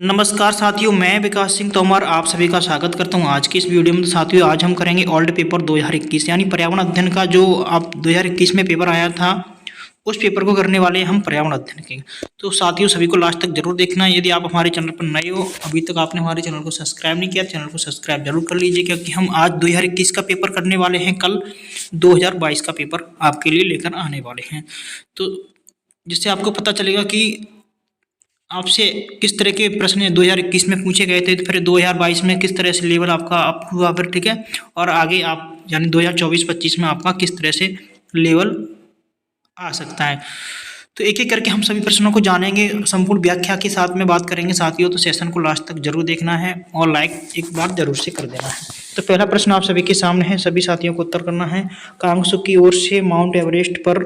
नमस्कार साथियों, मैं विकास सिंह तोमर आप सभी का स्वागत करता हूं आज की इस वीडियो में। तो साथियों, आज हम करेंगे ओल्ड पेपर 2021 यानी पर्यावरण अध्ययन का जो आप 2021 में पेपर आया था, उस पेपर को करने वाले हैं हम पर्यावरण अध्ययन के। तो साथियों, सभी को लास्ट तक जरूर देखना। यदि आप हमारे चैनल पर नए हो, अभी तक आपने हमारे चैनल को सब्सक्राइब नहीं किया, चैनल को सब्सक्राइब जरूर कर लीजिए, क्योंकि हम आज 2021 का पेपर करने वाले हैं, कल 2022 का पेपर आपके लिए लेकर आने वाले हैं। तो जिससे आपको पता चलेगा कि आपसे किस तरह के प्रश्न 2021 में पूछे गए थे, तो फिर 2022 में किस तरह से लेवल आपका अप हुआ फिर, ठीक है। और आगे आप यानी 2024-25 में आपका किस तरह से लेवल आ सकता है। तो एक एक करके हम सभी प्रश्नों को जानेंगे, संपूर्ण व्याख्या के साथ में बात करेंगे साथियों। तो सेशन को लास्ट तक जरूर देखना है और लाइक एक बार जरूर से कर देना है। तो पहला प्रश्न आप सभी के सामने है, सभी साथियों को उत्तर करना है। कांग्सू की ओर से माउंट एवरेस्ट पर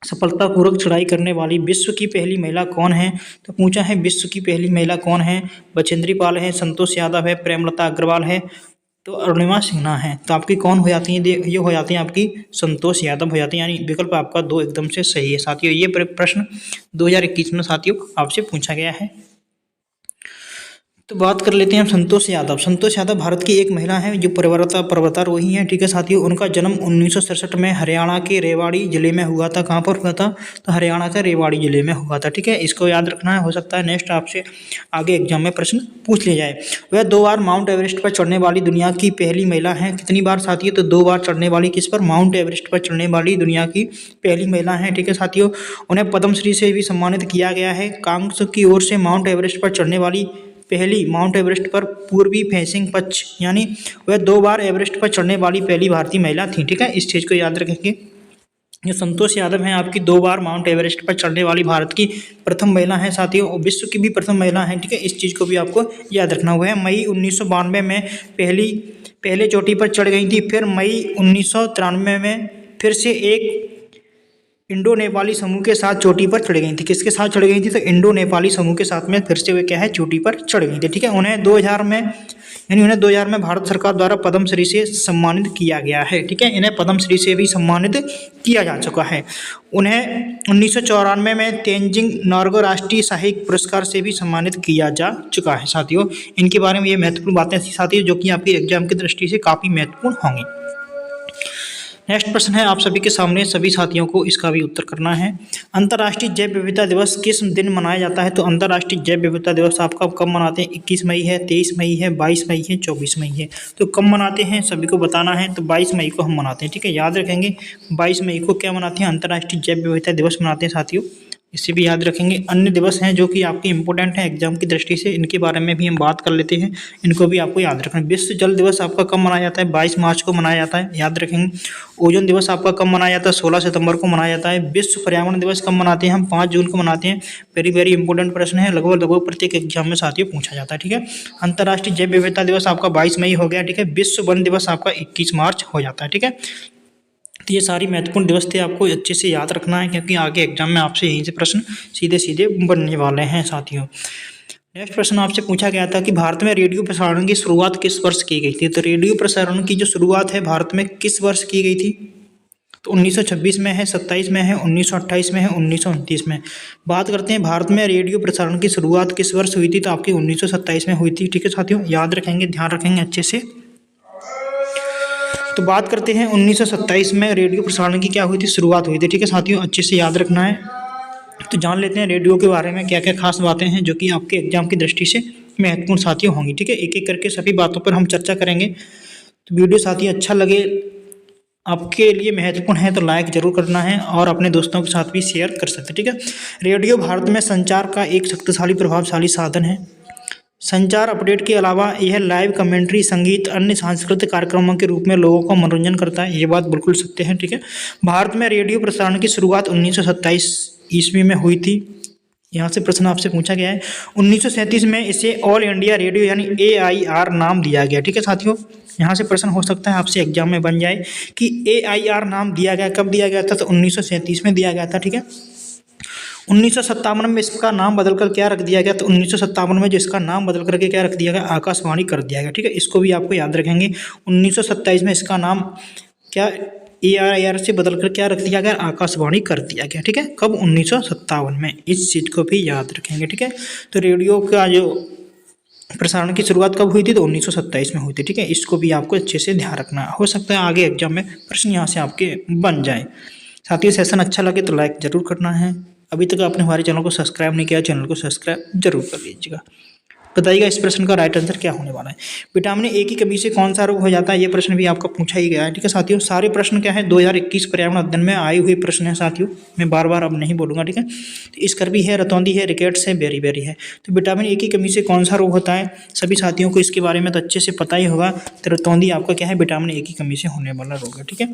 सफलतापूर्वक चढ़ाई करने वाली विश्व की पहली महिला कौन है? तो पूछा है विश्व की पहली महिला कौन है। बचेंद्री पाल है, संतोष यादव है, प्रेमलता अग्रवाल है, तो अरुणिमा सिन्हा है। तो आपकी कौन हो जाती है? ये हो जाती है आपकी संतोष यादव हो जाती है, यानी विकल्प आपका 2 एकदम से सही है साथियों। ये प्रश्न 2021 में साथियों आपसे पूछा गया है। तो बात कर लेते हैं हम संतोष यादव। संतोष यादव भारत की एक महिला है जो पर्वतारोही हैं, ठीक है साथियों। उनका जन्म 1967 में हरियाणा के रेवाड़ी जिले में हुआ था। कहाँ पर हुआ था? तो हरियाणा के रेवाड़ी जिले में हुआ था, ठीक है। इसको याद रखना है, हो सकता है नेक्स्ट आपसे आगे एग्जाम में प्रश्न पूछ लिया जाए। वह 2 बार माउंट एवरेस्ट पर चढ़ने वाली दुनिया की पहली महिला है। कितनी बार साथियों? तो 2 बार चढ़ने वाली, किस पर? माउंट एवरेस्ट पर चढ़ने वाली दुनिया की पहली महिला है, ठीक है साथियों। उन्हें पद्मश्री से भी सम्मानित किया गया है। कांग्स की ओर से माउंट एवरेस्ट पर चढ़ने वाली पहली, माउंट एवरेस्ट पर पूर्वी फेसिंग पक्ष, यानी वह 2 बार एवरेस्ट पर चढ़ने वाली पहली भारतीय महिला थी, ठीक है। इस चीज़ को याद रखेंगे। जो संतोष यादव हैं आपकी 2 बार माउंट एवरेस्ट पर चढ़ने वाली भारत की प्रथम महिला हैं साथियों, और विश्व की भी प्रथम महिला हैं, ठीक है। इस चीज़ को भी आपको याद रखना हुआ है। मई 1992 में पहले चोटी पर चढ़ गई थी। फिर मई 1993 में फिर से एक इंडो नेपाली समूह के साथ चोटी पर चढ़ गई थी। किसके साथ चढ़ गई थी? तो इंडो नेपाली समूह के साथ में फिर से वे क्या है, चोटी पर चढ़ गई थी, ठीक है। उन्हें 2000 में भारत सरकार द्वारा पद्मश्री से सम्मानित किया गया है, ठीक है। इन्हें पद्मश्री से भी सम्मानित किया जा चुका है। उन्हें 1994 में तेंजिंग नोर्गे राष्ट्रीय साहित्य पुरस्कार से भी सम्मानित किया जा चुका है साथियों। इनके बारे में ये महत्वपूर्ण बातें थी साथियों, जो कि आपकी एग्जाम की दृष्टि से काफ़ी महत्वपूर्ण होंगी। नेक्स्ट प्रश्न है आप सभी के सामने, सभी साथियों को इसका भी उत्तर करना है। अंतर्राष्ट्रीय जैव विविधता दिवस किस दिन मनाया जाता है? तो अंतर्राष्ट्रीय जैव विविधता दिवस आपका कब मनाते हैं? 21 मई है, 23 मई है, 22 मई है, 24 मई है। तो कब मनाते हैं सभी को बताना है। तो 22 मई को हम मनाते हैं, ठीक है। याद रखेंगे 22 मई को क्या मनाते हैं? अंतर्राष्ट्रीय जैव विविधता दिवस मनाते हैं साथियों। इसे भी याद रखेंगे। अन्य दिवस हैं जो कि आपके इंपॉर्टेंट हैं एग्जाम की दृष्टि से, इनके बारे में भी हम बात कर लेते हैं, इनको भी आपको याद रखना है। विश्व जल दिवस आपका कब मनाया जाता है? 22 मार्च को मनाया जाता है, याद रखेंगे। ओजोन दिवस आपका कब मनाया जाता है? 16 सितंबर को मनाया जाता है। विश्व पर्यावरण दिवस कब मनाते हैं? हम 5 जून को मनाते हैं। वेरी वेरी इंपॉर्टेंट प्रश्न है, लगभग प्रत्येक एग्जाम में साथियों पूछा जाता है, ठीक है। अंतर्राष्ट्रीय जैव विविधता दिवस आपका 22 मई हो गया, ठीक है। विश्व वन दिवस आपका 21 मार्च हो जाता है, ठीक है। तो ये सारी महत्वपूर्ण दिवस थे, आपको अच्छे से याद रखना है, क्योंकि आगे एग्जाम में आपसे यहीं से प्रश्न सीधे सीधे बनने वाले हैं साथियों। नेक्स्ट प्रश्न आपसे पूछा गया था कि भारत में रेडियो प्रसारण की शुरुआत किस वर्ष की गई थी? तो रेडियो प्रसारण की जो शुरुआत है भारत में किस वर्ष की गई थी? तो 1926 में है, 27 में है, 1928 में है, 1929 में। बात करते हैं भारत में रेडियो प्रसारण की शुरुआत किस वर्ष हुई थी? तो आपकी 1927 में हुई थी, ठीक है साथियों। याद रखेंगे, ध्यान रखेंगे अच्छे से। तो बात करते हैं 1927 में रेडियो प्रसारण की क्या हुई थी, शुरुआत हुई थी, ठीक है साथियों। अच्छे से याद रखना है। तो जान लेते हैं रेडियो के बारे में क्या क्या खास बातें हैं जो कि आपके एग्जाम की दृष्टि से महत्वपूर्ण साथियों होंगी, ठीक है। एक एक करके सभी बातों पर हम चर्चा करेंगे। तो वीडियो साथी अच्छा लगे, आपके लिए महत्वपूर्ण है, तो लाइक जरूर करना है और अपने दोस्तों के साथ भी शेयर कर सकते हैं, ठीक है। रेडियो भारत में संचार का एक शक्तिशाली प्रभावशाली साधन है। संचार अपडेट के अलावा यह लाइव कमेंट्री, संगीत, अन्य सांस्कृतिक कार्यक्रमों के रूप में लोगों का मनोरंजन करता है। ये बात बिल्कुल सत्य है, ठीक है। भारत में रेडियो प्रसारण की शुरुआत 1927 ईस्वी में हुई थी। यहाँ से प्रश्न आपसे पूछा गया है। 1937 में इसे ऑल इंडिया रेडियो यानी AIR नाम दिया गया, ठीक है साथियों। यहाँ से प्रश्न हो सकता है आपसे एग्जाम में बन जाए कि AIR नाम दिया गया, कब दिया गया था? तो 1937 में दिया गया था, ठीक है। 1957 में इसका नाम बदलकर क्या रख दिया गया? तो 1957 में जो इसका नाम बदल करके क्या रख दिया गया? आकाशवाणी कर दिया गया, ठीक है। इसको भी आपको याद रखेंगे। 1927 में इसका नाम क्या AIR से बदल कर क्या रख दिया गया, आकाशवाणी कर दिया गया। ठीक है, कब, 1957 में। इस चीज़ को भी याद रखेंगे। ठीक है, तो रेडियो का जो प्रसारण की शुरुआत कब हुई थी, तो 1927 में हुई थी। ठीक है, इसको भी आपको अच्छे से ध्यान रखना, हो सकता है आगे एग्जाम में प्रश्न यहाँ से आपके बन जाए। साथ ही सेशन अच्छा लगे तो लाइक जरूर करना है। अभी तक आपने हमारे चैनल को सब्सक्राइब नहीं किया, चैनल को सब्सक्राइब जरूर कर लीजिएगा। बताइएगा इस प्रश्न का राइट आंसर क्या होने वाला है। विटामिन ए की कमी से कौन सा रोग हो जाता है, ये प्रश्न भी आपका पूछा ही गया है। ठीक है साथियों, सारे प्रश्न क्या है, 2021 पर्यावरण अध्ययन में आए हुए प्रश्न है साथियों, मैं बार बार अब नहीं बोलूंगा। ठीक है, तो स्कर्वी है, रतौंधी है, रिकेट्स है, बेरी है। तो विटामिन ए की कमी से कौन सा रोग होता है, सभी साथियों को इसके बारे में तो अच्छे से पता ही होगा। तो रतौंधी आपका क्या है, विटामिन ए की कमी से होने वाला रोग है। ठीक है,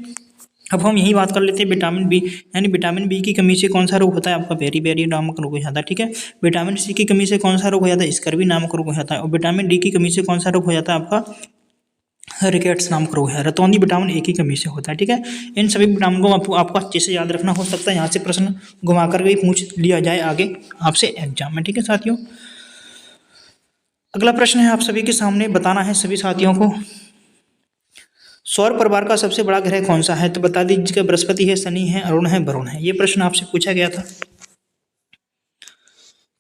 अब हम यही बात कर लेते हैं विटामिन बी, यानी विटामिन बी की कमी से कौन सा रोग होता है, आपका बेरी नामक रोग हो जाता है। ठीक है, विटामिन सी की कमी से कौन सा रोग हो जाता है, स्कर्वी नामक रोग हो जाता है। और विटामिन डी की कमी से कौन सा रोग हो जाता है, आपका रिकेट्स नामक रोग है। रतौंधी विटामिन ए की कमी से होता है। ठीक है, इन सभी विटामिन को आपको अच्छे से याद रखना, हो सकता है यहाँ से प्रश्न घुमा कर भी पूछ लिया जाए आगे आपसे एग्जाम में। ठीक है साथियों, अगला प्रश्न है आप सभी के सामने, बताना है सभी साथियों को, सौर परिवार का सबसे बड़ा ग्रह कौन सा है, तो बता दीजिएगा। बृहस्पति है, शनि है, अरुण है, वरुण है। ये प्रश्न आपसे पूछा गया था,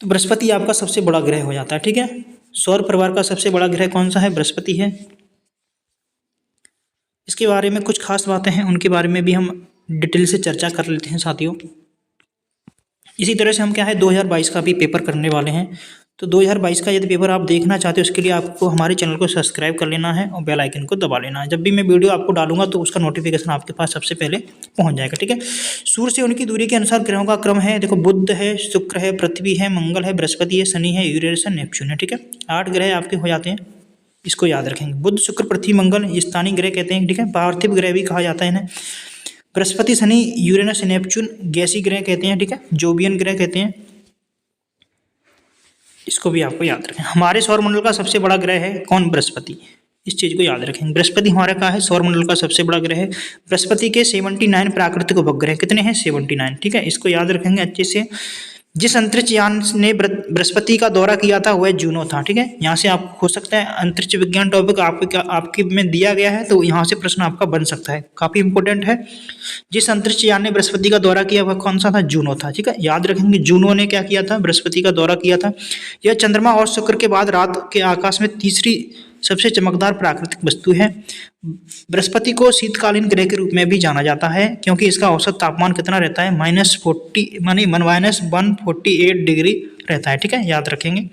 तो बृहस्पति आपका सबसे बड़ा ग्रह हो जाता है। ठीक है, सौर परिवार का सबसे बड़ा ग्रह कौन सा है, बृहस्पति है। इसके बारे में कुछ खास बातें हैं, उनके बारे में भी हम डिटेल से चर्चा कर लेते हैं साथियों। इसी तरह से हम क्या है 2022 का भी पेपर करने वाले हैं। तो 2022 का यदि पेपर आप देखना चाहते हो, उसके लिए आपको हमारे चैनल को सब्सक्राइब कर लेना है और बेल आइकन को दबा लेना है। जब भी मैं वीडियो आपको डालूंगा तो उसका नोटिफिकेशन आपके पास सबसे पहले पहुंच जाएगा। ठीक है, सूर्य से उनकी दूरी के अनुसार ग्रहों का क्रम है, देखो बुध है, शुक्र है, पृथ्वी है, मंगल है, बृहस्पति है, शनि है, यूरेनस है, नेपच्यून है। ठीक है, 8 ग्रह आपके हो जाते हैं, इसको याद रखेंगे। बुध, शुक्र, पृथ्वी, मंगल स्थानीय ग्रह कहते हैं। ठीक है, पार्थिव ग्रह भी कहा जाता है इन्हें। बृहस्पति, शनि, यूरेनस, नेपच्यून गैसीय ग्रह कहते हैं। ठीक है, जोवियन ग्रह कहते हैं, इसको भी आपको याद रखें। हमारे सौरमंडल का सबसे बड़ा ग्रह है कौन, बृहस्पति, इस चीज को याद रखेंगे। बृहस्पति हमारा का है सौरमंडल का सबसे बड़ा ग्रह है। बृहस्पति के 79 प्राकृतिक उपग्रह कितने हैं, 79। ठीक है, इसको याद रखेंगे अच्छे से। जिस अंतरिक्ष यान ने बृहस्पति का दौरा किया था वह जूनो था। ठीक है, यहाँ से आप हो सकता है अंतरिक्ष विज्ञान टॉपिक आपके में दिया गया है, तो यहाँ से प्रश्न आपका बन सकता है, काफी इंपॉर्टेंट है। जिस अंतरिक्ष यान ने बृहस्पति का दौरा किया वह कौन सा था, जूनो था। ठीक है, याद रखेंगे जूनो ने क्या किया था, बृहस्पति का दौरा किया था। यह चंद्रमा और शुक्र के बाद रात के आकाश में तीसरी सबसे चमकदार प्राकृतिक वस्तु है। बृहस्पति को शीतकालीन ग्रह के रूप में भी जाना जाता है, क्योंकि इसका औसत तापमान कितना रहता है, -40 मानी -148 डिग्री रहता है। ठीक है, याद रखेंगे।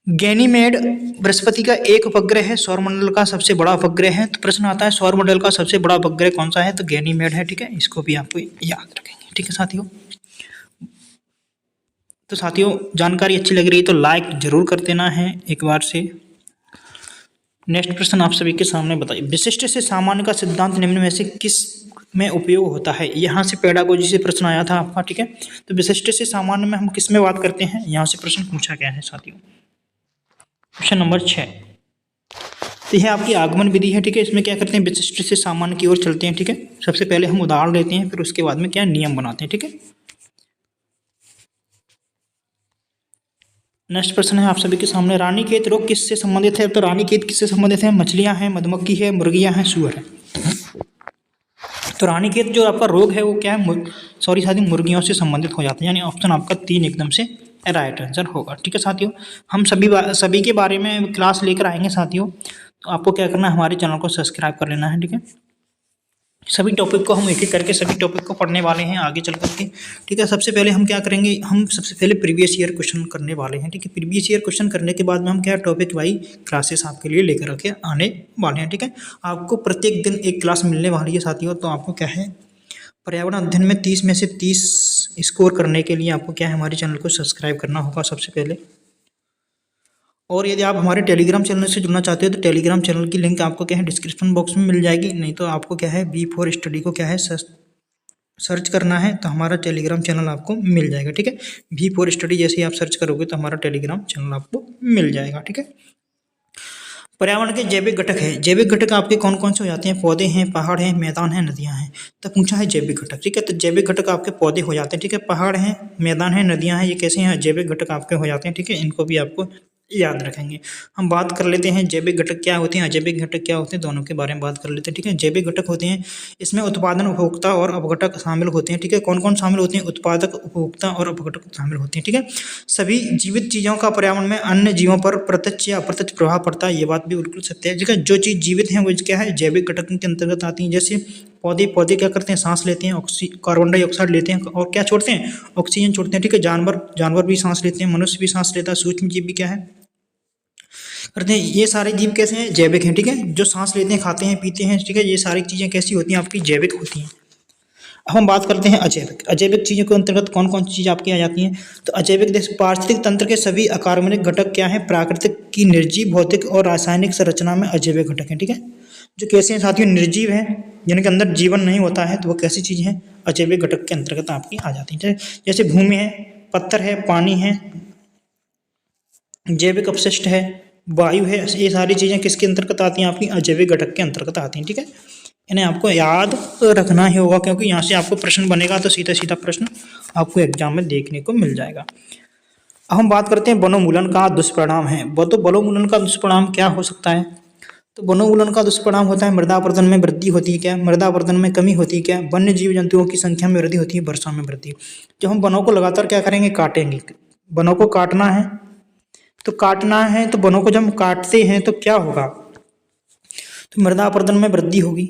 गैनीमेड बृहस्पति का एक उपग्रह है, सौरमंडल का सबसे बड़ा उपग्रह है। तो प्रश्न आता है सौरमंडल का सबसे बड़ा उपग्रह कौन सा है, तो गैनीमेड है। ठीक है, इसको भी आपको याद रखेंगे। ठीक है साथियों, तो साथियों जानकारी अच्छी लग रही है तो लाइक जरूर कर देना है एक बार से। नेक्स्ट प्रश्न आप सभी के सामने बताइए, विशिष्ट से सामान्य का सिद्धांत निम्न में से किस में उपयोग होता है। यहाँ से पेडागोजी से प्रश्न आया था आपका। ठीक है, तो विशिष्ट से सामान्य में हम किस में बात करते हैं, यहाँ से प्रश्न पूछा गया है साथियों। क्वेश्चन नंबर 6, तो यह आपकी आगमन विधि है। ठीक है, इसमें क्या करते हैं, विशिष्ट से सामान्य की ओर चलते हैं। ठीक है, सबसे पहले हम उदाहरण लेते हैं, फिर उसके बाद में क्या नियम बनाते हैं। ठीक है, नेक्स्ट प्रश्न है आप सभी के सामने, रानीखेत रोग किससे संबंधित है। तो रानीखेत किससे संबंधित है, मछलियां हैं, मधुमक्खी है, मुर्गियां हैं, सूअर है। तो रानीखेत जो आपका रोग है वो क्या है, सॉरी साथियों, मुर्गियों से संबंधित हो जाता है, यानी ऑप्शन आपका 3 एकदम से राइट आंसर होगा। ठीक है साथियों, हम सभी के बारे में क्लास लेकर आएंगे साथियों, तो आपको क्या करना है, हमारे चैनल को सब्सक्राइब कर लेना है। ठीक है, सभी टॉपिक को हम एक एक करके सभी टॉपिक को पढ़ने वाले हैं आगे चल करके। ठीक है, सबसे पहले हम क्या करेंगे, हम सबसे पहले प्रीवियस ईयर क्वेश्चन करने वाले हैं। ठीक है, प्रीवियस ईयर क्वेश्चन करने के बाद में हम क्या टॉपिक वाई क्लासेस आपके लिए लेकर के आने वाले हैं। ठीक है, आपको प्रत्येक दिन एक क्लास मिलने वाली है साथियों। तो आपको क्या है, पर्यावरण अध्ययन में 30 में से 30 स्कोर करने के लिए आपको क्या है, हमारे चैनल को सब्सक्राइब करना होगा सबसे पहले। और यदि आप हमारे टेलीग्राम चैनल से जुड़ना चाहते हो तो टेलीग्राम चैनल की लिंक आपको क्या है डिस्क्रिप्शन बॉक्स में मिल जाएगी, नहीं तो आपको क्या है B4 स्टडी को क्या है सर्च करना है, तो हमारा टेलीग्राम चैनल आपको मिल जाएगा। ठीक है, B4 स्टडी जैसे ही आप सर्च करोगे तो हमारा टेलीग्राम चैनल आपको मिल जाएगा। ठीक है, पर्यावरण के जैविक घटक है, जैविक घटक आपके कौन कौन से हो जाते हैं, पौधे हैं, पहाड़ हैं, मैदान हैं, नदियां हैं। तो पूछा है जैविक घटक। ठीक है, तो जैविक घटक आपके पौधे हो जाते हैं। ठीक है, पहाड़ हैं, मैदान हैं, नदियां हैं, ये कैसे हैं, जैविक घटक आपके हो जाते हैं। ठीक है, इनको भी आपको याद रखेंगे। हम बात कर लेते हैं जैविक घटक क्या होते हैं, अजैविक घटक क्या होते हैं, दोनों के बारे में बात कर लेते हैं। ठीक है, जैविक घटक होते हैं, इसमें उत्पादन, उपभोक्ता और अपघटक शामिल होते हैं। ठीक है, कौन कौन शामिल होते हैं? उत्पादक, उपभोक्ता और अपघटक शामिल होते हैं। ठीक है, सभी जीवित चीज़ों का पर्यावरण में अन्य जीवों पर प्रत्यक्ष या अप्रत्यक्ष प्रभाव पड़ता है, ये बात भी बिल्कुल सत्य है। ठीक है, जो चीज़ जीवित है वो क्या है? जैविक घटक के अंतर्गत आती है। जैसे पौधे पौधे क्या करते हैं? सांस लेते हैं, कार्बन डाइऑक्साइड लेते हैं और क्या छोड़ते हैं? ऑक्सीजन छोड़ते हैं। ठीक है, जानवर भी सांस लेते हैं, मनुष्य भी सांस लेता है, सूक्ष्म जीव भी क्या है करते हैं। ये सारे जीव कैसे हैं? जैविक हैं। ठीक है, जो सांस लेते हैं, खाते हैं, पीते हैं। ठीक है, ये सारी चीज़ें कैसी होती हैं? आपकी जैविक होती हैं। अब हम बात करते हैं अजैविक। अजैविक चीज़ों के अंतर्गत कौन कौन सी चीज़ आपकी आ जाती हैं? तो अजैविक देश पारिस्थितिक तंत्र के सभी अकार्बनिक घटक क्या हैं? प्राकृतिक की निर्जीव भौतिक और रासायनिक संरचना में अजैविक घटक हैं। ठीक है, जो कैसे हैं साथियों? निर्जीव हैं, जिनके अंदर जीवन नहीं होता है, तो वो कैसी चीज़ हैं? अजैविक घटक के अंतर्गत आपकी आ जाती हैं। जैसे भूमि है, पत्थर है, पानी है, जैविक अपशिष्ट है, वायु है, ये सारी चीज़ें किसके अंतर्गत आती हैं? आपकी अजैविक घटक के अंतर्गत आती हैं। ठीक है, इन्हें आपको याद रखना ही होगा, क्योंकि यहाँ से आपको प्रश्न बनेगा तो सीधा सीधा प्रश्न आपको एग्जाम में देखने को मिल जाएगा। अब हम बात करते हैं वनोन्मूलन का दुष्परिणाम है। तो वनोन्मूलन का दुष्परिणाम क्या हो सकता है? तो वनोन्मूलन का दुष्परिणाम होता है मृदा अपरदन में वृद्धि होती है क्या? मृदा अपरदन में कमी होती है क्या? वन्य जीव जंतुओं की संख्या में वृद्धि होती है, वर्षा में वृद्धि। जब हम वनों को लगातार क्या करेंगे? काटेंगे। वनों को काटना है, तो वनों को जब हम काटते हैं तो क्या होगा? तो मृदा अपरदन में वृद्धि होगी,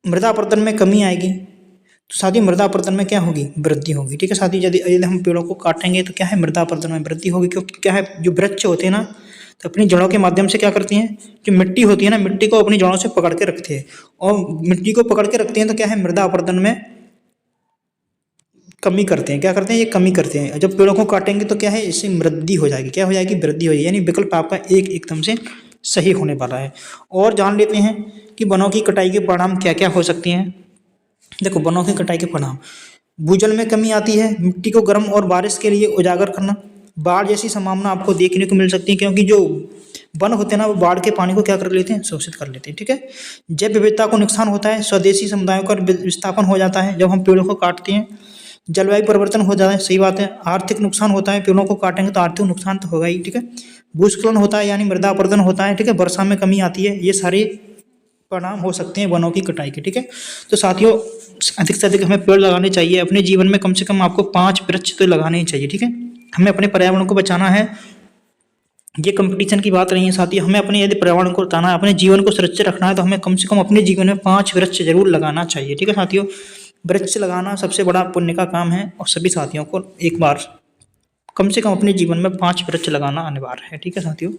मृदा अपरदन में कमी आएगी, तो साथ ही मृदा अपरदन में क्या होगी? वृद्धि होगी। ठीक है साथ ही, यदि हम पेड़ों को काटेंगे तो क्या है? मृदा अपरदन में वृद्धि होगी, क्योंकि क्या है? जो वृक्ष होते हैं ना, तो अपनी जड़ों के माध्यम से क्या करती हैं? जो मिट्टी होती है ना, मिट्टी को अपनी जड़ों से पकड़ के रखते हैं, और मिट्टी को पकड़ के रखते हैं तो क्या है? मृदा अपरदन में कमी करते हैं। क्या करते हैं? ये कमी करते हैं। जब पेड़ों को काटेंगे तो क्या है? इससे वृद्धि हो जाएगी। क्या हो जाएगी? वृद्धि हो जाएगी। यानी विकल्प आपका एकदम से सही होने वाला है। और जान लेते हैं कि वनों की कटाई के परिणाम क्या क्या हो सकते हैं। देखो, वनों की कटाई के परिणाम, भूजल में कमी आती है, मिट्टी को गर्म और बारिश के लिए उजागर करना, बाढ़ जैसी संभावना आपको देखने को मिल सकती है, क्योंकि जो वन होते हैं ना, वो बाढ़ के पानी को क्या कर लेते हैं? शोषित कर लेते हैं। ठीक है, जैव विविधता को नुकसान होता है, स्वदेशी समुदायों का विस्थापन हो जाता है जब हम पेड़ों को काटते हैं, जलवायु परिवर्तन हो जाता है, सही बात है, आर्थिक नुकसान होता है, पेड़ों को काटेंगे तो आर्थिक नुकसान तो होगा ही। ठीक है, भूस्खलन होता है, यानी मृदा अपरदन होता है। ठीक है, वर्षा में कमी आती है। ये सारे परिणाम हो सकते हैं वनों की कटाई के। ठीक है, तो साथियों, अधिक से अधिक हमें पेड़ लगाने चाहिए। अपने जीवन में कम से कम आपको 5 वृक्ष तो लगाने ही चाहिए। ठीक है, हमें अपने पर्यावरण को बचाना है, ये कंपटीशन की बात नहीं है साथियों। हमें अपने यदि पर्यावरण को बचाना है, अपने जीवन को सुरक्षित रखना है, तो हमें कम से कम अपने जीवन में 5 वृक्ष जरूर लगाना चाहिए। ठीक है साथियों, वृक्ष लगाना सबसे बड़ा पुण्य का काम है, और सभी साथियों को एक बार कम से कम अपने जीवन में 5 वृक्ष लगाना अनिवार्य है। ठीक है साथियों,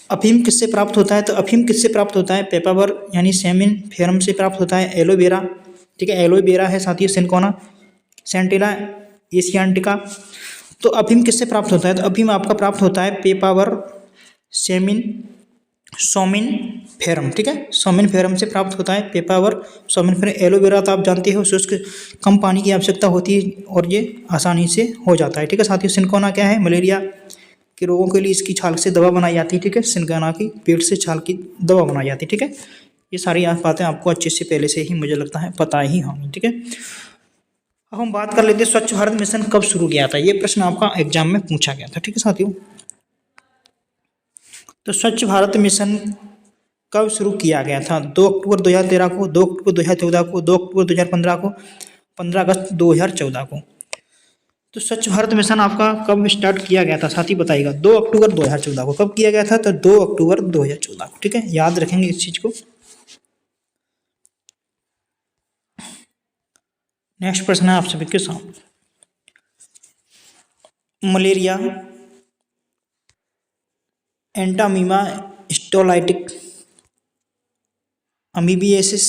अफीम किससे प्राप्त होता है? तो अफीम किससे प्राप्त होता है? पेपावर यानी सेमिन फेरम से प्राप्त होता है। एलोवेरा, ठीक है, एलोवेरा है साथियों, सिनकोना, सेंटिला एशियांटिका। तो अफीम किससे प्राप्त होता है? तो अफीम आपका प्राप्त होता है पेपावर, सेमिन, सोमिन फेरम। ठीक है, सोमिन फेरम से प्राप्त होता है पेपावर, सोमिन फेरम। एलोवेरा तो आप जानते हो, शुष्क कम पानी की आवश्यकता होती है और ये आसानी से हो जाता है। ठीक है साथियों, सिनकोना क्या है? मलेरिया के रोगों के लिए इसकी छाल से दवा बनाई जाती है। ठीक है, सिनकोना की पेड़ से छाल की दवा बनाई जाती है। ठीक है, ये सारी बातें आपको अच्छे से पहले से ही मुझे लगता है पता ही होंगी। ठीक है, अब हम बात कर लेते हैं स्वच्छ भारत मिशन कब शुरू किया था। ये प्रश्न आपका एग्जाम में पूछा गया था। ठीक है साथियों, तो स्वच्छ भारत मिशन कब शुरू किया गया था? 2 अक्टूबर 2013 को, 2 अक्टूबर 2014 को, 2 अक्टूबर 2015 को, 15 अगस्त 2014 को। तो स्वच्छ भारत मिशन आपका कब स्टार्ट किया गया था साथी बताइएगा? 2 अक्टूबर 2014 को। कब किया गया था? तो 2 अक्टूबर 2014 को। ठीक है, याद रखेंगे इस चीज को। नेक्स्ट प्रश्न है आप सभी के सामने, मलेरिया, एंटामीमा स्टोलाइटिक, अमीबियासिस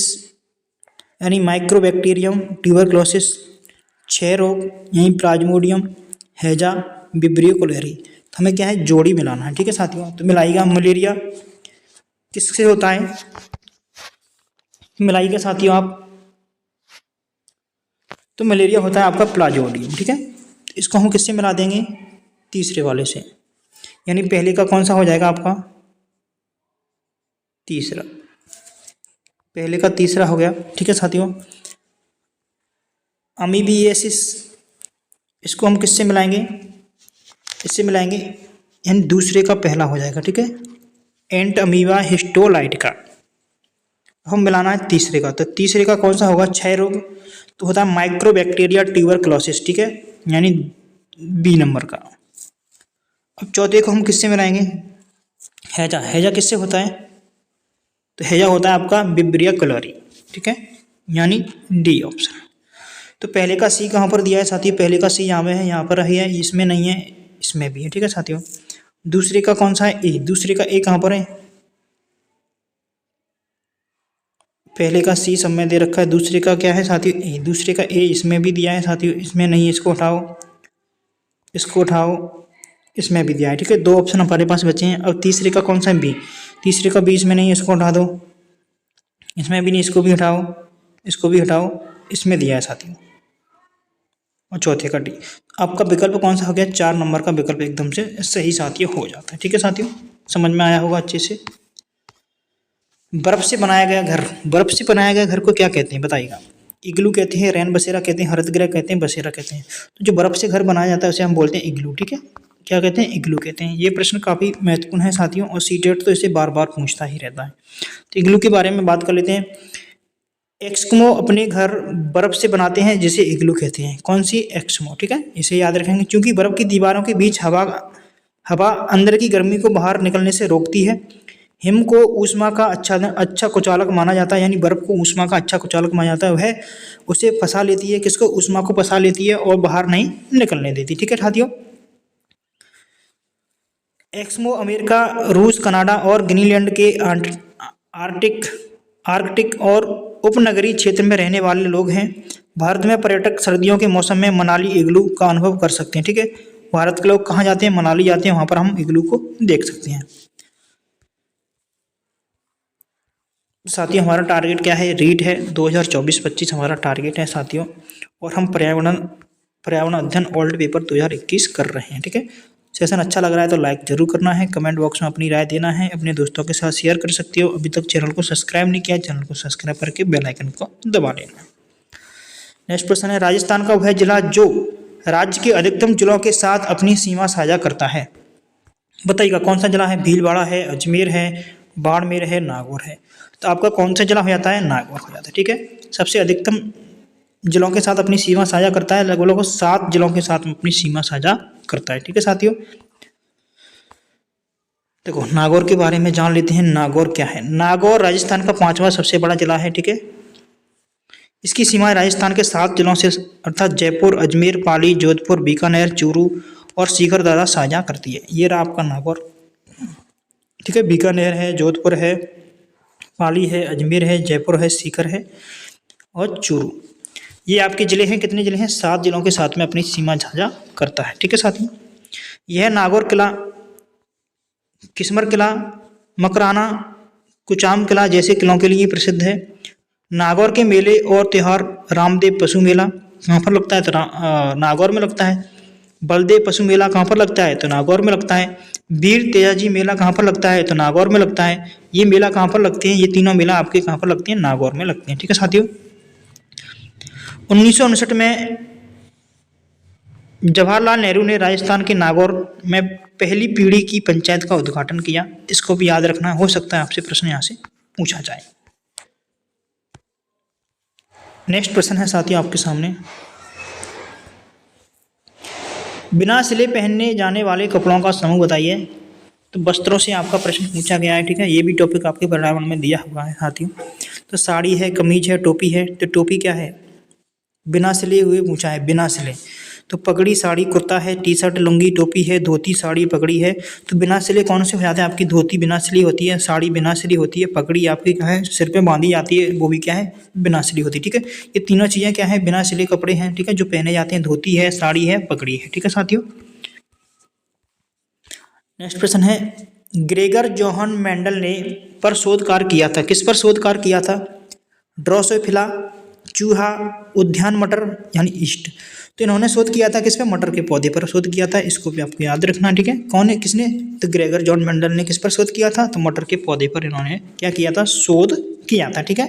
यानी माइक्रोबैक्टीरियम, ट्यूबरक्लोसिस, क्षय रोग यही प्लाज्मोडियम, हैजा, विब्रियो कोलेरी। तो हमें क्या है? जोड़ी मिलाना है। ठीक है साथियों, तो मिलाइएगा। मलेरिया किससे होता है? मिलाइएगा साथियों आप। तो मलेरिया होता है आपका प्लाज्मोडियम। ठीक है, इसको हम किससे मिला देंगे? तीसरे वाले से, यानी पहले का कौन सा हो जाएगा आपका? तीसरा, पहले का तीसरा हो गया। ठीक है साथियों, अमीबियासिस, इसको हम किससे मिलाएंगे? इससे मिलाएंगे यानी दूसरे का पहला हो जाएगा, ठीक है। एंट अमीबा हिस्टोलाइट का हम मिलाना है तीसरे का, तो तीसरे का कौन सा होगा, क्षय रोग, तो होता है माइक्रोबैक्टीरिया ट्यूबरक्लोसिस, ठीक है, यानी बी नंबर का। अब चौथे को हम किससे मिलाएंगे, हैजा। हैजा किससे होता है, तो हैजा होता है आपका विब्रिया क्लोरी, ठीक है, यानी डी ऑप्शन। तो पहले का सी कहाँ पर दिया है साथियों, पहले का सी यहाँ में है, यहाँ पर है, इसमें नहीं है, इसमें भी है, ठीक है साथियों। दूसरे का कौन सा है, ए। दूसरे का ए कहाँ पर है, पहले का सी सब में दे रखा है, दूसरे का क्या है साथियों, ए। दूसरे का ए इसमें भी दिया है साथियों, इसमें नहीं है, इसको उठाओ, इसको उठाओ, इसमें भी दिया है, ठीक है। दो ऑप्शन हमारे पास बचे हैं। अब तीसरे का कौन सा है, बी। तीसरे का बी इसमें नहीं है, इसको उठा दो, इसमें भी नहीं, इसको भी हटाओ, इसको भी हटाओ, इसमें दिया है साथियों। और चौथे का डी। आपका विकल्प कौन सा हो गया, 4 नंबर का विकल्प एकदम से सही साथियों हो जाता है, ठीक है साथियों। समझ में आया होगा अच्छे से। बर्फ से बनाया गया घर, बर्फ से बनाया गया घर को क्या कहते हैं बताइएगा। इग्लू कहते हैं, रैन बसेरा कहते हैं, हरितगृह कहते हैं, बसेरा कहते हैं। तो जो बर्फ से घर बनाया जाता है उसे हम बोलते हैं इग्लू, ठीक है। क्या कहते हैं, इग्लू कहते हैं। ये प्रश्न काफ़ी महत्वपूर्ण है साथियों, और सीटेट तो इसे बार बार पूछता ही रहता है। तो इग्लू के बारे में बात कर लेते हैं। एक्समो अपने घर बर्फ से बनाते हैं जिसे इग्लू कहते हैं। कौन सी, एक्समो, ठीक है, इसे याद रखेंगे। क्योंकि बर्फ की दीवारों के बीच हवा अंदर की गर्मी को बाहर निकलने से रोकती है। हिम को ऊष्मा का अच्छा कुचालक माना जाता है, यानी बर्फ को ऊष्मा का अच्छा कुचालक माना जाता है। वह उसे फंसा लेती है, किसको, ऊष्मा को फंसा लेती है और बाहर नहीं निकलने देती, ठीक है साथियों। एक्समो अमेरिका, रूस, कनाडा और ग्रीनलैंड के आर्कटिक और उपनगरीय क्षेत्र में रहने वाले लोग हैं। भारत में पर्यटक सर्दियों के मौसम में मनाली इग्लू का अनुभव कर सकते हैं, ठीक है। भारत के लोग कहाँ जाते हैं, मनाली जाते हैं, वहाँ पर हम इग्लू को देख सकते हैं। साथियों हमारा टारगेट क्या है, रीट है 2024-25 हमारा टारगेट है साथियों। और हम पर्यावरण अध्ययन ओल्ड पेपर 2021 कर रहे हैं, ठीक है। सेशन अच्छा लग रहा है तो लाइक जरूर करना है, कमेंट बॉक्स में अपनी राय देना है, अपने दोस्तों के साथ शेयर कर सकते हो। अभी तक चैनल को सब्सक्राइब नहीं किया, चैनल को सब्सक्राइब करके बेल आइकन को दबा लेना। नेक्स्ट प्रश्न है, राजस्थान का वह जिला जो राज्य के अधिकतम जिलों के साथ अपनी सीमा साझा करता है, बताइएगा कौन सा जिला है। भीलवाड़ा है, अजमेर है, बाड़मेर है, नागौर है। तो आपका कौन सा जिला हो जाता है, नागौर हो जाता है, ठीक है। सबसे अधिकतम जिलों के साथ अपनी सीमा साझा करता है, लगभग 7 जिलों के साथ अपनी सीमा साझा करता है, ठीक है साथियों। देखो नागौर के बारे में जान लेते हैं। नागौर क्या है, नागौर राजस्थान का 5वां सबसे बड़ा जिला है, ठीक है। इसकी सीमाएं राजस्थान के 7 जिलों से अर्थात जयपुर, अजमेर, पाली, जोधपुर, बीकानेर, चूरू और सीकर द्वारा साझा करती है। ये रहा आपका नागौर, ठीक है। बीकानेर है, जोधपुर है, पाली है, अजमेर है, जयपुर है, सीकर है और चूरू, ये आपके जिले हैं। कितने जिले हैं, 7 जिलों के साथ में अपनी सीमा साझा करता है, ठीक है साथियों। यह नागौर किला, किस्मर किला, मकराना, कुचाम किला जैसे किलों के लिए प्रसिद्ध है। नागौर के मेले और त्यौहार, रामदेव पशु मेला कहाँ पर लगता है, तो नागौर में लगता है। बलदेव पशु मेला कहाँ पर लगता है, तो नागौर में लगता है। वीर तेजाजी मेला कहाँ पर लगता है, तो नागौर में लगता है। ये मेला कहाँ पर लगते हैं, ये तीनों मेला आपके कहाँ पर लगते हैं, नागौर में लगते हैं, ठीक है साथियों। 1959 में जवाहरलाल नेहरू ने राजस्थान के नागौर में पहली पीढ़ी की पंचायत का उद्घाटन किया। इसको भी याद रखना, हो सकता है आपसे प्रश्न यहाँ से पूछा जाए। नेक्स्ट प्रश्न है साथियों आपके सामने, बिना सिले पहनने जाने वाले कपड़ों का समूह बताइए। तो वस्त्रों से आपका प्रश्न पूछा गया है, ठीक है। ये भी टॉपिक आपके पर्यावरण में दिया हुआ है साथियों। तो साड़ी है, कमीज है, टोपी है। तो टोपी क्या है, बिना सिले हुए पूछा है, बिना सिले। तो पगड़ी, साड़ी, कुर्ता है, टी शर्ट, लुंगी, टोपी है, धोती, साड़ी, पगड़ी है। तो बिना सिले कौन से हो जाते हैं, आपकी धोती बिना सिली होती है, साड़ी बिना सिली होती है, पगड़ी आपकी क्या है, सिर पे बांधी जाती है, वो भी क्या है, बिना सिली होती है, ठीक है। ये तीनों चीज़ें क्या है, बिना सिले कपड़े हैं, ठीक है, जो पहने जाते हैं। धोती है, साड़ी है, पगड़ी है, ठीक है साथियों। नेक्स्ट प्रश्न है, ग्रेगर जोहन मेंडल ने पर शोध कार्य किया था, किस पर शोध कार्य किया था। ड्रोसोफिला, चूहा, उद्यान मटर यानी ईस्ट। तो इन्होंने शोध किया था किस पे, मटर के पौधे पर शोध किया था। इसको भी आपको याद रखना, ठीक है। कौन है, किसने, तो ग्रेगर जॉन मेंडल ने किस पर शोध किया था, तो मटर के पौधे पर इन्होंने क्या किया था, शोध किया था, ठीक है।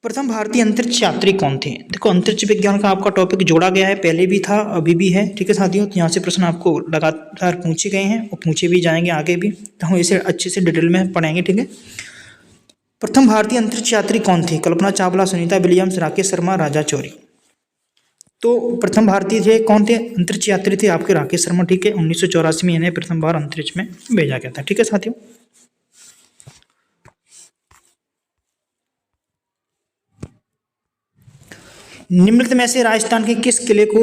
प्रथम भारतीय अंतरिक्ष यात्री कौन थे? देखो अंतरिक्ष विज्ञान का आपका टॉपिक जोड़ा गया है, पहले भी था अभी भी है, ठीक है साथियों। तो यहाँ से प्रश्न आपको लगातार पूछे गए हैं और पूछे भी जाएंगे आगे भी, तो हम इसे अच्छे से डिटेल में पढ़ेंगे, ठीक है। प्रथम भारतीय अंतरिक्ष यात्री कौन थे? कल्पना चावला, सुनीता विलियम्स, राकेश शर्मा, राजा चौरी। तो प्रथम भारतीय थे कौन थे? अंतरिक्ष यात्री थे आपके राकेश शर्मा, ठीक है। 1984 में इन्हें प्रथम बार अंतरिक्ष में भेजा गया था, ठीक है साथियों। निम्नलिखित में से राजस्थान के किस किले को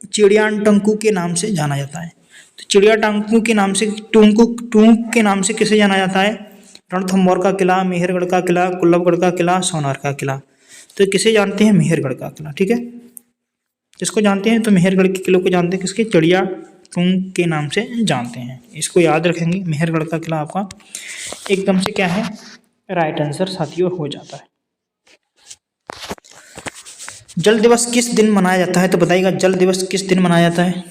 चिड़ियाटांकू के नाम से जाना जाता है? तो चिड़ियाटांकू के नाम से टूंक के नाम से किसे जाना जाता है? रणथंभौर का किला, मेहरगढ़ का किला, कुल्लभगढ़ का किला, सोनार का किला। तो किसे जानते हैं? मेहरगढ़ का किला, ठीक है। किसको जानते हैं? तो मेहरगढ़ के किले को जानते हैं, किसके? चिड़ियाटांकू के नाम से जानते हैं। इसको याद रखेंगे, मेहरगढ़ का किला आपका एकदम से क्या है? राइट आंसर साथियों हो जाता है। जल दिवस किस दिन मनाया जाता है? तो बताइएगा, जल दिवस किस दिन मनाया जाता है?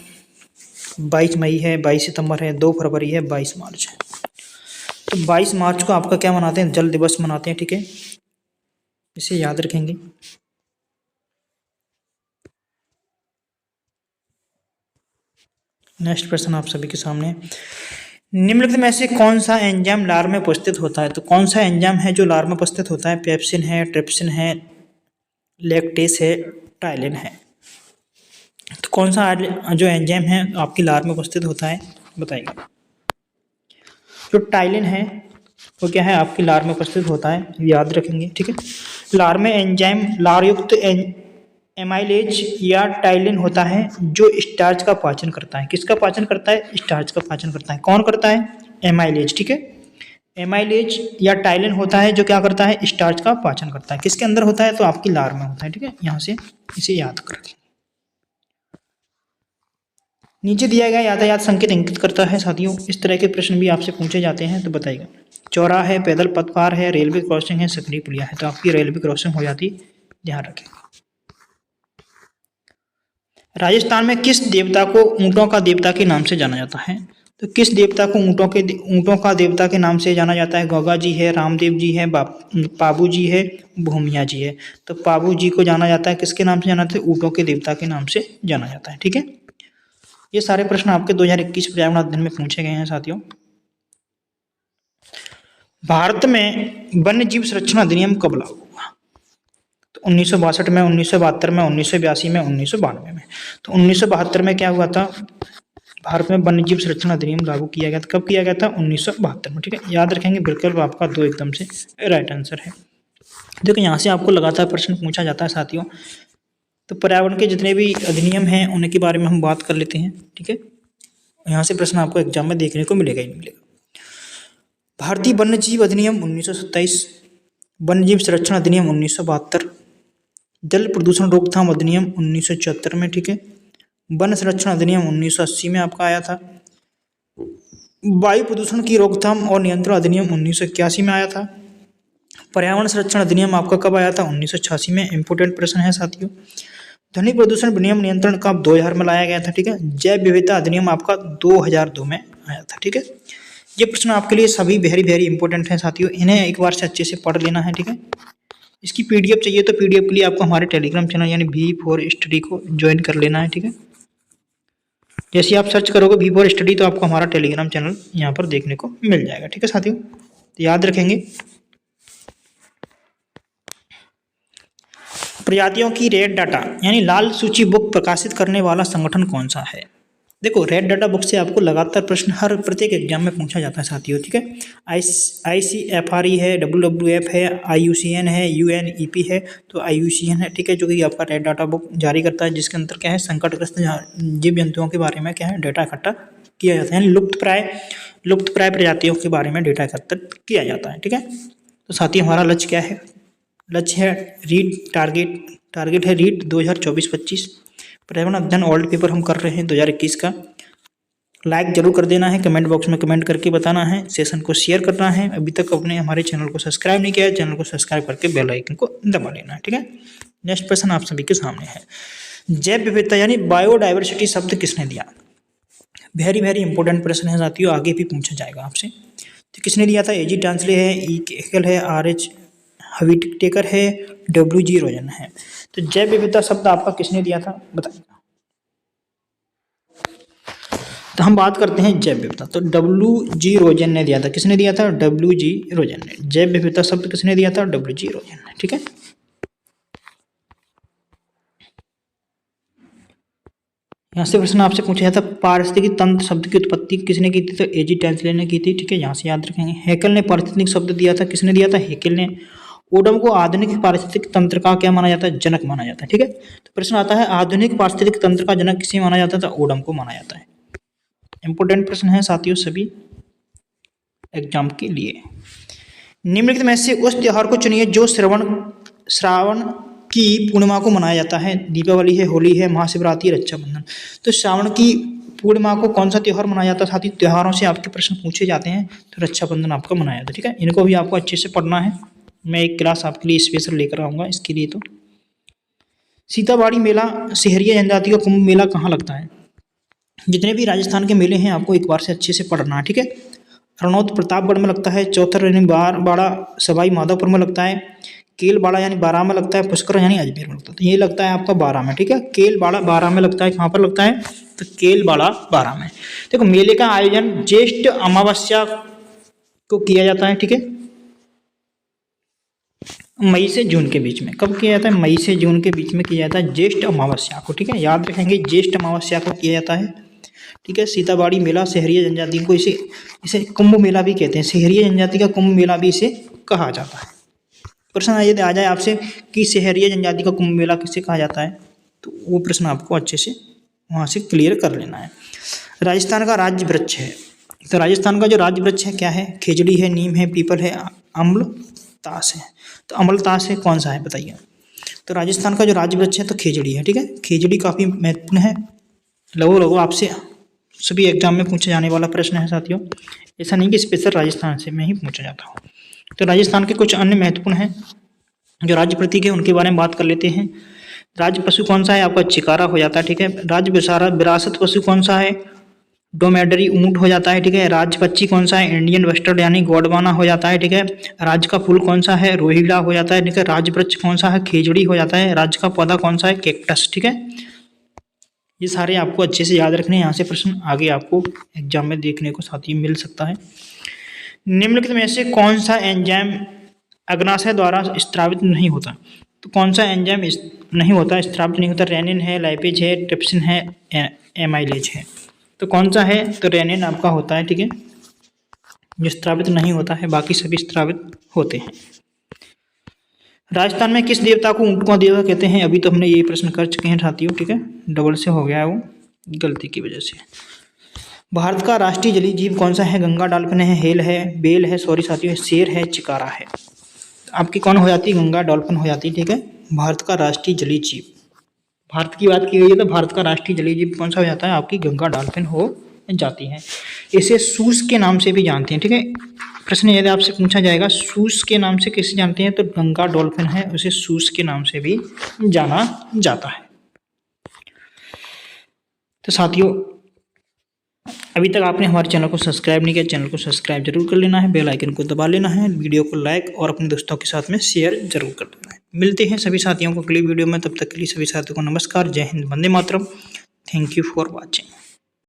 22 मई है, 22 सितंबर है, 2 फरवरी है, 22 मार्च है। तो 22 मार्च को आपका क्या मनाते हैं? जल दिवस मनाते हैं, ठीक है। इसे याद रखेंगे। नेक्स्ट प्रश्न आप सभी के सामने, निम्नलिखित में से कौन सा एंजाइम लार में उपस्थित होता है? तो कौन सा एंजाइम है जो लार में उपस्थित होता है? पेप्सिन है, ट्रिप्सिन है, लैक्टेस है, टाइलिन है। तो कौन सा जो एंजाइम है आपकी लार में उपस्थित होता है? बताइएगा। जो टाइलिन है वो क्या है? आपकी लार में उपस्थित होता है, याद रखेंगे, ठीक है। लार में एंजाइम लार युक्त एमाइलेज या टाइलिन होता है जो स्टार्च का पाचन करता है। किसका पाचन करता है? स्टार्च का पाचन करता है। कौन करता है? एमाइलेज, ठीक है। एमाइलेज या टाइलिन होता है जो क्या करता है? स्टार्च का पाचन करता है। किसके अंदर होता है? तो आपकी लार में होता है, ठीक है। यहाँ से इसे याद कर रखें। नीचे दिया गया यातायात संकेत इंगित करता है साथियों। इस तरह के प्रश्न भी आपसे पूछे जाते हैं, तो बताइएगा। चौराहा है, पैदल पथपार है, रेलवे क्रॉसिंग है, सक्रिय पुलिया है। तो आपकी रेलवे क्रॉसिंग हो जाती, ध्यान रखें। राजस्थान में किस देवता को ऊंटों का देवता के नाम से जाना जाता है? तो किस देवता को ऊंटों का देवता के नाम से जाना जाता है? गोगा जी है, रामदेव जी है, पाबू जी है, भूमिया जी है। तो पाबू जी को जाना जाता है, किसके नाम से जाना जाता है? ऊंटों के देवता के नाम से जाना जाता है, ठीक है। ये सारे प्रश्न आपके 2021 पर्यावरण अध्ययन में पूछे गए हैं साथियों। भारत में वन्य जीव संरक्षण अधिनियम कब लागू हुआ? तो 1962 में, 1972 में, 1982 में, 1992 में। तो 1972 में क्या हुआ था? भारत में वन्य जीव संरक्षण अधिनियम लागू किया गया था। कब किया गया था? 1972 में, ठीक है। याद रखेंगे, विकल्प आपका 2 एकदम से राइट आंसर है। देखो यहाँ से आपको लगातार प्रश्न पूछा जाता है साथियों। तो पर्यावरण के जितने भी अधिनियम हैं उनके बारे में हम बात कर लेते हैं, ठीक है। यहाँ से प्रश्न आपको एग्जाम में देखने को मिलेगा ही मिलेगा। भारतीय वन्य जीव अधिनियम 1927, वन्य जीव संरक्षण अधिनियम 1972, जल प्रदूषण रोकथाम अधिनियम 1974 में, ठीक है। वन संरक्षण अधिनियम 1980 में आपका आया था। वायु प्रदूषण की रोकथाम और नियंत्रण अधिनियम 1981 में आया था। पर्यावरण संरक्षण अधिनियम आपका कब आया था? 1986 में। इंपोर्टेंट प्रश्न है साथियों। ध्वनि प्रदूषण विनियम नियंत्रण का 2000 में लाया गया था, ठीक है। जैव विविधता अधिनियम आपका 2002 में आया था, ठीक है। ये प्रश्न आपके लिए सभी वेरी वेरी इंपॉर्टेंट हैं साथियों, इन्हें एक बार से अच्छे से पढ़ लेना है, ठीक है। इसकी पीडीएफ चाहिए तो पीडीएफ के लिए आपको हमारे टेलीग्राम चैनल यानी V4 स्टडी को ज्वाइन कर लेना है, ठीक है। जैसे आप सर्च करोगे V4 स्टडी तो आपको हमारा टेलीग्राम चैनल यहाँ पर देखने को मिल जाएगा, ठीक है साथियों। तो याद रखेंगे, प्रजातियों की रेड डाटा यानी लाल सूची बुक प्रकाशित करने वाला संगठन कौन सा है? देखो रेड डाटा बुक से आपको लगातार प्रश्न हर प्रत्येक एग्जाम में पूछा जाता है साथियों, ठीक है। ICFRE है, WWF है, IUCN है, UNEP है। तो IUCN है, ठीक है, जो कि आपका रेड डाटा बुक जारी करता है, जिसके अंदर क्या है संकटग्रस्त जीव जंतुओं के बारे में क्या है डेटा इकट्ठा किया जाता है, यानी लुप्तप्राय प्रजातियों के बारे में डेटा एकत्रित किया जाता है, ठीक है। तो साथियों हमारा लक्ष्य क्या है? लक्ष्य है रीड टारगेट है रीड 2024-25 पर्यावरण अध्ययन ओल्ड पेपर हम कर रहे हैं 2021 का। लाइक जरूर कर देना है, कमेंट बॉक्स में कमेंट करके बताना है, सेशन को शेयर करना है। अभी तक आपने हमारे चैनल को सब्सक्राइब नहीं किया है, चैनल को सब्सक्राइब करके बेल आइकन को दबा लेना है, ठीक है। नेक्स्ट प्रश्न आप सभी के सामने है, जैव विविधता यानी बायोडाइवर्सिटी शब्द किसने दिया? वेरी वेरी इंपॉर्टेंट प्रश्न है साथियों, आगे भी पूछा जाएगा आपसे। तो किसने दिया था? AG टांसले है, E केगल है, RH व्हिटेकर है, WG रोजन है। तो जैव विविधता शब्द आपका किसने दिया था बताइए। तो हम बात करते हैं जैव विविधता, तो WG रोजन ने दिया था। किसने दिया था? WG रोजन ने। जैव विविधता शब्द किसने दिया था? WG रोजन ने। ठीक है, यहाँ से प्रश्न आपसे पूछा जाता है पारिस्थितिकी तंत्र शब्द की उत्पत्ति किसने की थी? तो एजी टेंसले ने की थी। ठीक है, यहाँ से याद रखेंगे। हेकल ने पारिस्थितिक शब्द दिया था। किसने दिया था? हेकल ने। ओडम को आधुनिक पारिस्थितिक तंत्र का क्या माना जाता है? जनक माना जाता है। ठीक है, तो प्रश्न आता है आधुनिक पारिस्थितिक तंत्र का जनक किसे माना जाता था? ओडम को माना जाता है। इंपोर्टेंट प्रश्न है साथियों सभी एग्जाम के लिए। निम्नलिखित में से उस त्योहार को चुनिए जो श्रावण की पूर्णिमा को मनाया जाता है। दीपावली है, होली है, महाशिवरात्रि, रक्षाबंधन। तो श्रावण की पूर्णिमा को कौन सा त्योहार मनाया जाता है? साथ ही त्योहारों से आपके प्रश्न पूछे जाते हैं, तो रक्षाबंधन आपका मनाया जाता है। ठीक है, इनको भी आपको अच्छे से पढ़ना है। मैं एक क्लास आपके लिए स्पेशल लेकर आऊँगा इसके लिए। तो सीताबाड़ी मेला सहरिया जनजाति का कुंभ मेला कहाँ लगता है? जितने भी राजस्थान के मेले हैं आपको एक बार से अच्छे से पढ़ना है। ठीक है, रणौत प्रतापगढ़ में लगता है, चौथर यानी बाड़ा सवाई माधोपुर में लगता है, केलबाड़ा यानी बारां में लगता है, पुष्कर यानी अजमेर में लगता है। तो ये लगता है आपका बारां में। ठीक है, केलबाड़ा बारां में लगता है। कहाँ पर लगता है? तो केलबाड़ा बारां में। देखो मेले का आयोजन ज्येष्ठ अमावस्या को किया जाता है। ठीक है, मई से जून के बीच में। कब किया जाता है? मई से जून के बीच में किया जाता है, ज्येष्ठ अमावस्या को। ठीक है, याद रखेंगे ज्येष्ठ अमावस्या को किया जाता है। ठीक है, सीताबाड़ी मेला सहरिया जनजाति को इसे कुंभ मेला भी कहते हैं। सहरिया जनजाति का कुंभ मेला भी इसे कहा जाता है। प्रश्न यदि आ जाए आपसे कि सहरिया जनजाति का कुंभ मेला किसे कहा जाता है, तो वो प्रश्न आपको अच्छे से वहाँ से क्लियर कर लेना है। राजस्थान का राज्य वृक्ष है, तो राजस्थान का जो राज्य वृक्ष है क्या है? खेजड़ी है, नीम है, पीपल है, अम्लतास है। तो अम्लतास है कौन सा है बताइए। तो राजस्थान का जो राज्य वृक्ष है तो खेजड़ी है। ठीक है, खेजड़ी काफ़ी महत्वपूर्ण है। लगो आपसे सभी एग्जाम में पूछे जाने वाला प्रश्न है साथियों। ऐसा नहीं कि स्पेशल राजस्थान से मैं ही पूछा जाता हूँ। तो राजस्थान के कुछ अन्य महत्वपूर्ण हैं जो राज्य प्रतीक है उनके बारे में बात कर लेते हैं। राज्य पशु कौन सा है? आपका चिकारा हो जाता है। ठीक है, राज्य विरासत पशु कौन सा है? डोमेडरी ऊंट हो जाता है। ठीक है, राज्य पक्षी कौन सा है? इंडियन बस्टर्ड यानी गोडवाना हो जाता है। ठीक है, राज्य का फूल कौन सा है? रोहिड़ा हो जाता है। ठीक है, राज्य वृक्ष कौन सा है? खेजड़ी हो जाता है। राज्य का पौधा कौन सा है? कैक्टस। ठीक है, ये सारे आपको अच्छे से याद रखने हैं। यहाँ से प्रश्न आगे आपको एग्जाम में देखने को साथ ही मिल सकता है। निम्नलिखित में से कौन सा एंजाइम अग्नाशय द्वारा स्त्रावित नहीं होता? तो कौन सा एंजाइम नहीं होता, स्त्रावित नहीं होता? रेनिन है, लाइपेज है, ट्रिप्सिन है, एमाइलेज है। तो कौन सा है? तो रेनिन आपका होता है। ठीक है, जो स्त्रावित नहीं होता है, बाकी सभी स्त्रावित होते हैं। राजस्थान में किस देवता को ऊंट का देवता कहते हैं? अभी तो हमने ये प्रश्न कर चुके हैं साथियों। ठीक है, डबल से हो गया है वो गलती की वजह से। भारत का राष्ट्रीय जलीय जीव कौन सा है? गंगा डॉल्फिन है, हेल है, बेल है, सॉरी साथियों, शेर है, चिकारा है। आपकी कौन हो जाती है? गंगा डॉल्फिन हो जाती है। ठीक है, भारत का राष्ट्रीय जलीय जीव, भारत की बात की गई है तो भारत का राष्ट्रीय जलीय जीव कौन सा हो जाता है? आपकी गंगा डॉल्फिन हो जाती है। इसे सूस के नाम से भी जानते हैं। ठीक है, प्रश्न यदि आपसे पूछा जाएगा सूस के नाम से किसे जानते हैं, तो गंगा डॉल्फिन है, उसे सूस के नाम से भी जाना जाता है। तो साथियों अभी तक आपने हमारे चैनल को सब्सक्राइब नहीं किया, चैनल को सब्सक्राइब जरूर कर लेना है, बेल आइकन को दबा लेना है, वीडियो को लाइक और अपने दोस्तों के साथ में शेयर जरूर कर देना है। मिलते हैं सभी साथियों को अगली वीडियो में, तब तक के लिए सभी साथियों को नमस्कार, जय हिंद, वंदे मातरम। Thank you for watching.